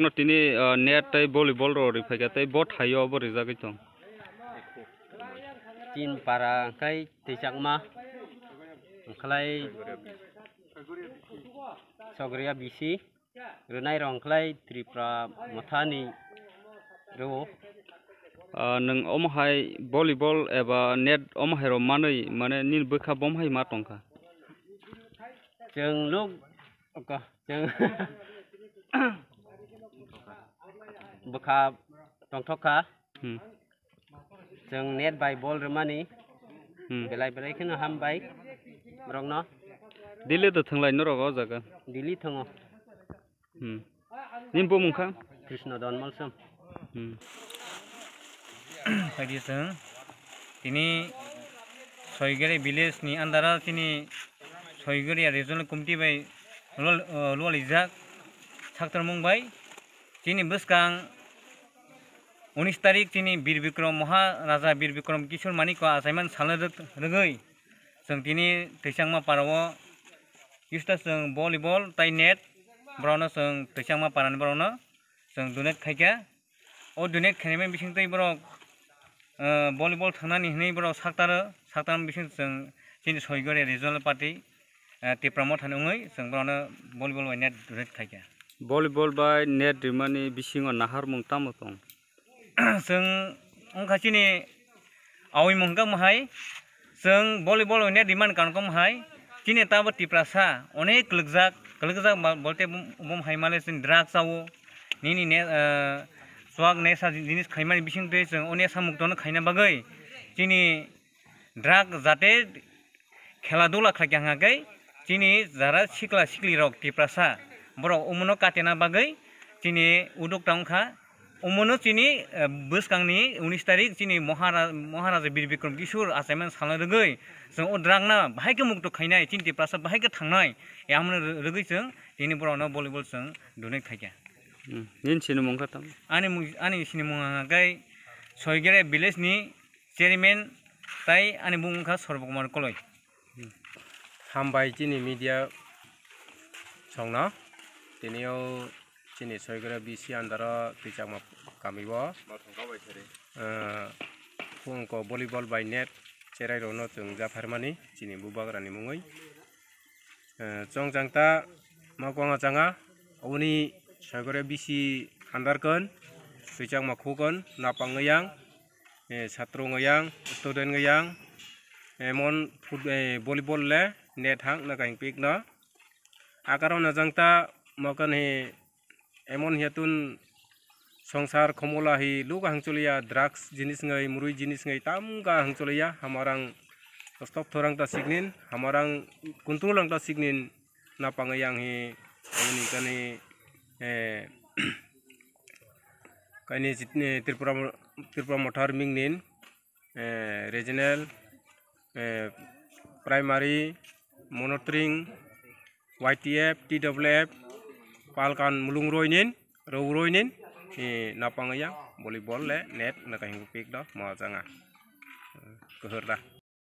no tini net tai volleyball ro ri phaiga tai bot hayo bo ri jagai tong tin para kai tejangma khlai sogria bisi runai rong khlai tripura mothani ro nung omhai volleyball eba net omhai ro manui mane nin bokha bomhai ma tongka cheng luk ka cheng bokha tongthoka cheng net by ball remani belai khena ham bai rong no dile to thanglai no rogo jaga dili thango nin bo mungkha krishna don malsam tadi seng ini soigere village ni andara sini soigere regional committee bai lual izak saktar mung bai sini beskang 19 tarik sini Bir Bikram Maharaja Bir Bikram Kishore Manik ko assignment salad regai seng tini tesangma parawo yusta seng volleyball tai net brono seng tesangma paran brono seng dunet khaika o dunet khaime bising tai bro volleyball thanani hinai bro saktar bising seng sini soigere regional party tipramo thanungoi seng brono volleyball by net dunet khaika volleyball by net rimani bisingo nahar mung tamotong seng ongkha sini awi mungka mahai seng volleyball by net diman kan kom hai sini tabo tiprasa onek legjak bolte bom hai male sin drug sawo nini ne swag nesa jinis khaimani bising te seng one samuk don khaina bagai sini drug jate khela dula khakyang hagai sini jara sikla sikli rok tiprasa boro umuno katena bagai sini uduk tangkha umuno sini beskangni 19 tarik sini Maharaja Bir Bikram Kishore assignment salna regai seng o drug na bahai ke mukto khainai sini tiprasa bahai ke thangnai yamne regai seng sini boro no volleyball seng donate khaikya nin sini mungkha tam ani sini mungha gai soigere village ni chairman tai ani bungkha Sarvakumar Koloi hambai chini media songna tinio chini soigere bisi andara tichama kamiwa fungko volleyball by net cherai rono chung jafarmani chini bubagrani mungoi chongjangta makwanga changa oni soigere bisi andarkon tichama khukon napangayang satrongayang student ngayang emon volleyball le net hang na kaing pik na akaron na jangta makan he emon hiatun songsar khomola hi luga hangchulia drugs jinis ngai murui jinis ngai tamga hangchulia hamarang stop thorang ta signin hamarang kuntulang ta signin na pangayang hi oni kani kani jitne Tripura mothar mingnin regional primary monitoring YTF TWF palkan mulung roinin rowroinin napangayang volleyball le net na kahing pik do ma janga keherda